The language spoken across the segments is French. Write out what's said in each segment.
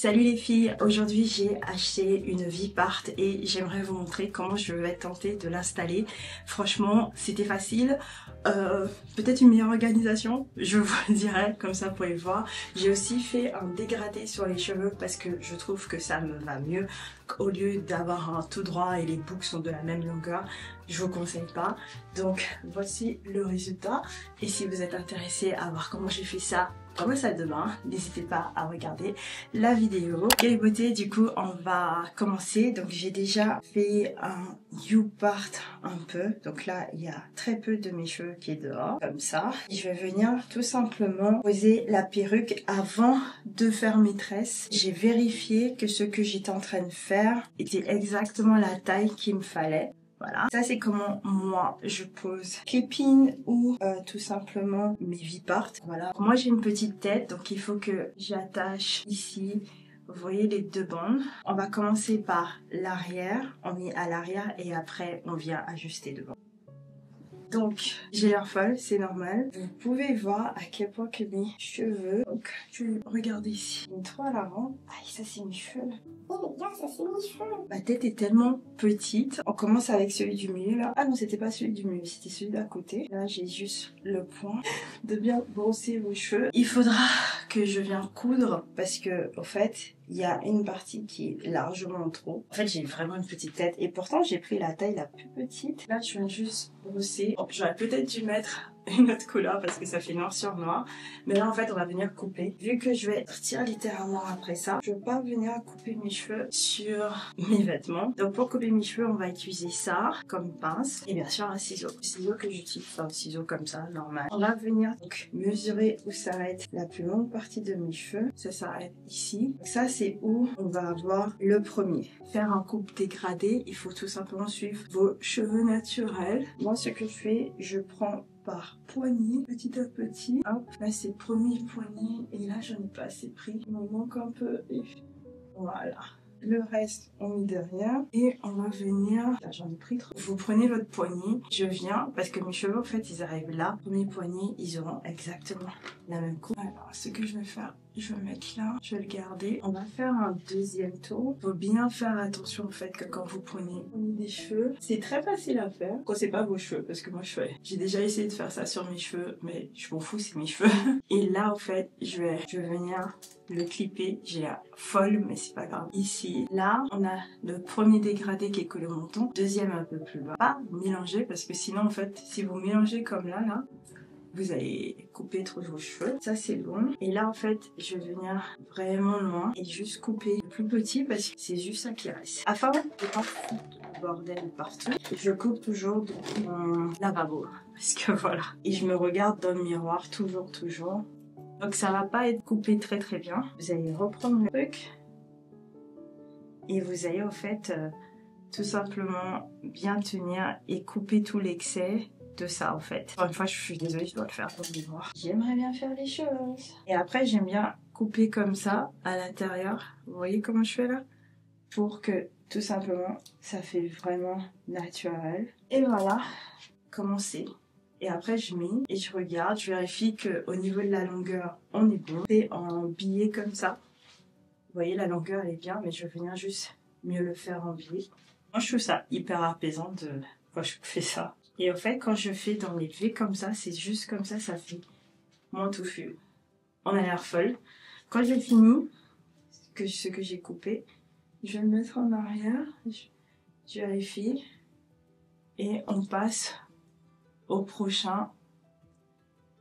Salut les filles, aujourd'hui j'ai acheté une Vipart et j'aimerais vous montrer comment je vais tenter de l'installer. Franchement c'était facile, peut-être une meilleure organisation, je vous le dirai, comme ça vous pouvez voir. J'ai aussi fait un dégradé sur les cheveux parce que je trouve que ça me va mieux au lieu d'avoir un tout droit et les boucles sont de la même longueur. Je vous conseille pas. Donc voici le résultat et si vous êtes intéressé à voir comment j'ai fait ça dans ma salle de bain, n'hésitez pas à regarder la vidéo. Et les beautés, du coup on va commencer. Donc j'ai déjà fait un U-part un peu, donc là il y a très peu de mes cheveux qui est dehors comme ça. Et je vais venir tout simplement poser la perruque avant de faire mes tresses. J'ai vérifié que ce que j'étais en train de faire était exactement la taille qu'il me fallait. Voilà, ça c'est comment moi je pose clip-in ou tout simplement mes Vipart. Voilà, moi j'ai une petite tête donc il faut que j'attache ici. Vous voyez les deux bandes. On va commencer par l'arrière, on met à l'arrière et après on vient ajuster devant. Donc j'ai l'air folle, c'est normal. Vous pouvez voir à quel point que mes cheveux. Donc je vais regarder ici. Une toile avant. Aïe, ça c'est mes cheveux. Oh mais gars, ça c'est mes cheveux. Ma tête est tellement petite. On commence avec celui du milieu là. Ah non, c'était pas celui du milieu, c'était celui d'à côté. Là j'ai juste le point de bien brosser vos cheveux. Il faudra que je vienne coudre parce que au fait il y a une partie qui est largement trop. En fait j'ai vraiment une petite tête et pourtant j'ai pris la taille la plus petite. Là je viens juste brosser. Bon, j'aurais peut-être dû mettre une autre couleur parce que ça fait noir sur noir, mais là en fait on va venir couper. Vu que je vais partir littéralement après ça, je veux pas venir couper mes cheveux sur mes vêtements. Donc pour couper mes cheveux on va utiliser ça comme pince et bien sûr un ciseau. Le ciseau que j'utilise, enfin un ciseau comme ça normal. On va venir donc mesurer où s'arrête la plus longue partie de mes cheveux. Ça s'arrête ici. Donc ça c'est où on va avoir le premier. Faire un coupe dégradé, il faut tout simplement suivre vos cheveux naturels. Moi ce que je fais, je prends par poignée, petit à petit. Hop, là c'est le premier poignet et là j'en ai pas assez pris. Il me manque un peu et voilà. Le reste, on met derrière et on va venir. Là, j'en ai pris trop. Vous prenez votre poignet, je viens parce que mes cheveux, en fait, ils arrivent là. Premier poignet, ils auront exactement la même coupe. Alors, ce que je vais faire, je vais le mettre là, je vais le garder. On va faire un deuxième tour. Faut bien faire attention au fait que quand vous prenez des cheveux, c'est très facile à faire. Quand c'est pas vos cheveux, parce que moi, j'ai déjà essayé de faire ça sur mes cheveux, mais je m'en fous, c'est mes cheveux. Et là, en fait, je vais venir le clipper. J'ai la folle, mais c'est pas grave. Ici, là, on a le premier dégradé qui est que le menton. Deuxième un peu plus bas. Pas mélanger parce que sinon, en fait, si vous mélangez comme là, vous allez couper trop vos cheveux. Ça, c'est long. Et là, en fait, je vais venir vraiment loin et juste couper le plus petit parce que c'est juste ça qui reste. Afin de pas foutre le bordel partout, je coupe toujours dans mon lavabo. Parce que voilà. Et je me regarde dans le miroir toujours. Donc ça va pas être coupé très bien. Vous allez reprendre le truc et vous allez au fait tout simplement bien tenir et couper tout l'excès de ça en fait. Encore une fois je suis désolée, je dois le faire dans le miroir. J'aimerais bien faire les choses. Et après j'aime bien couper comme ça à l'intérieur. Vous voyez comment je fais là? Pour que tout simplement ça fait vraiment naturel. Et voilà comment c'est. Et après je mets et je regarde, je vérifie qu'au niveau de la longueur on est bon. Et en billet comme ça. Vous voyez la longueur elle est bien mais je vais venir juste mieux le faire en billet. Moi je trouve ça hyper apaisant quand je fais ça. Et au fait quand je fais dans les V comme ça, c'est juste comme ça, ça fait moins touffu. On a l'air folle. Quand j'ai fini ce que j'ai coupé, je vais le mettre en arrière, je vérifie et on passe au prochain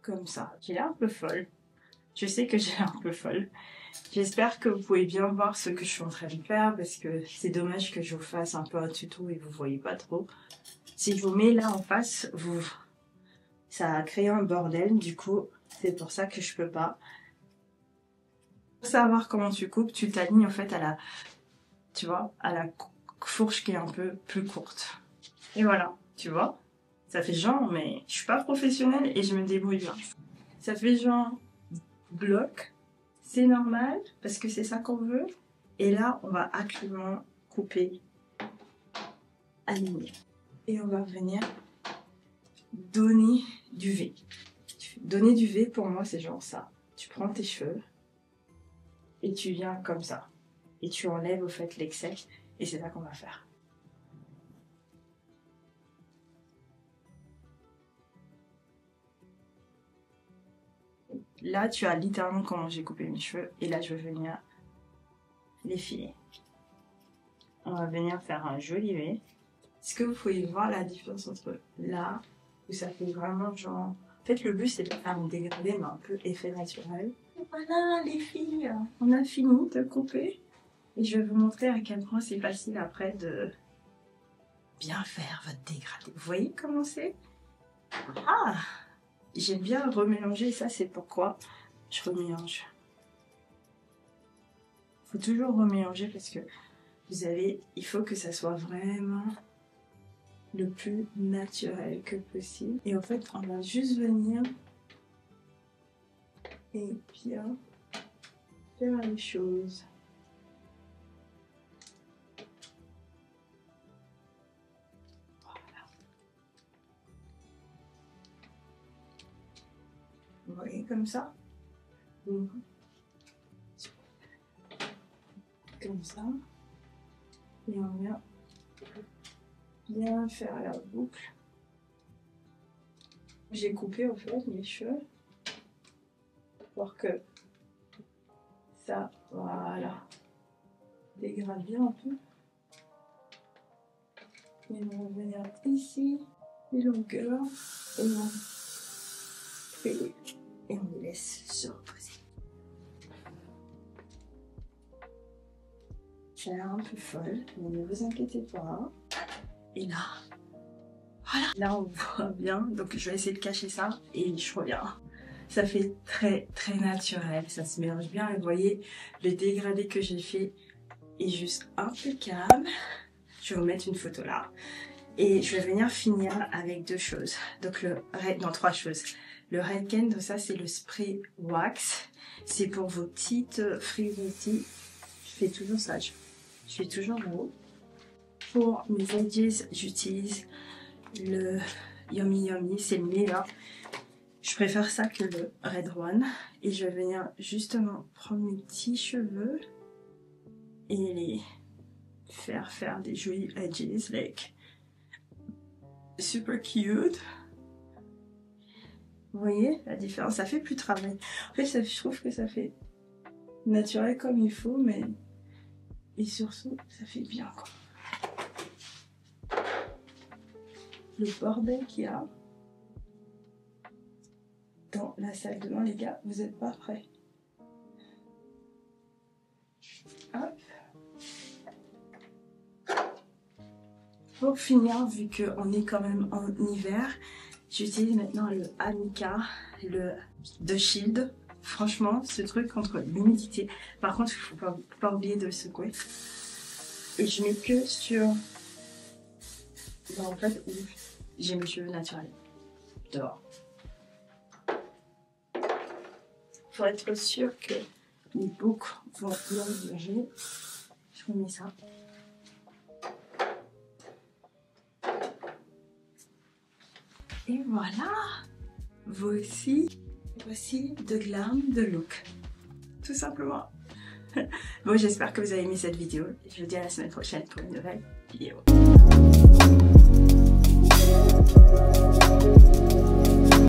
comme ça. J'ai l'air un peu folle. Je sais que j'ai l'air un peu folle. J'espère que vous pouvez bien voir ce que je suis en train de faire parce que c'est dommage que je vous fasse un peu un tuto et vous voyez pas trop. Si je vous mets là en face, ça a créé un bordel, du coup c'est pour ça que je peux pas. Pour savoir comment tu coupes, tu t'alignes en fait à la fourche qui est un peu plus courte. Et voilà, tu vois, ça fait genre, mais je suis pas professionnelle et je me débrouille bien. Ça fait genre bloc, c'est normal parce que c'est ça qu'on veut. Et là, on va actuellement couper, aligner. Et on va venir donner du V. Donner du V pour moi, c'est genre ça. Tu prends tes cheveux Et tu viens comme ça. Et tu enlèves au fait l'excès. Et c'est ça qu'on va faire. Là, tu as littéralement comment j'ai coupé mes cheveux. Et là, je vais venir les filer. On va venir faire un joli V. Est-ce que vous pouvez voir la différence entre là, où ça fait vraiment genre... En fait, le but, c'est de faire un dégradé, mais un peu effet naturel. Et voilà, les filles, on a fini de couper. Et je vais vous montrer à quel point c'est facile après de bien faire votre dégradé. Vous voyez comment c'est? Ah! J'aime bien remélanger, ça c'est pourquoi je remélange. Il faut toujours remélanger parce que il faut que ça soit vraiment le plus naturel que possible. Et en fait, on va juste venir et bien faire les choses. Vous voyez comme ça? Comme ça. Et on vient bien faire la boucle. J'ai coupé au fait mes cheveux pour que ça, voilà, dégrade bien un peu. Et on va venir ici, les longueurs, et on fait. Et on les laisse se reposer. J'ai l'air un peu folle, mais ne vous inquiétez pas. Et là, voilà. Là, on voit bien. Donc, je vais essayer de cacher ça et je reviens. Ça fait très, très naturel. Ça se mélange bien. Et vous voyez, le dégradé que j'ai fait est juste impeccable. Je vais vous mettre une photo là. Et je vais venir finir avec deux choses. Donc, trois choses. Le Redken, donc ça c'est le spray wax. C'est pour vos petites frisottis. Je fais toujours ça. Je fais toujours en haut. Pour mes edges, j'utilise le Yummy Yummy. C'est le meilleur. Je préfère ça que le Red One. Et je vais venir justement prendre mes petits cheveux et les faire des jolis edges. Like, super cute. Vous voyez la différence? Ça fait plus travail. En fait, je trouve que ça fait naturel comme il faut, mais... Et surtout, ça fait bien, quoi. Le bordel qu'il y a dans la salle de bain, les gars, vous n'êtes pas prêts. Hop. Pour finir, vu qu'on est quand même en hiver, j'utilise maintenant le Amika, de Shield. Franchement, ce truc contre l'humidité. Par contre, il ne faut pas oublier de le secouer. Et je mets que sur... en fait, où j'ai mes cheveux naturels. Dehors. Pour être sûr que les boucles vont bien bouger, je remets ça. Et voilà, voici de glam, de look, tout simplement. Bon, j'espère que vous avez aimé cette vidéo. Je vous dis à la semaine prochaine pour une nouvelle vidéo.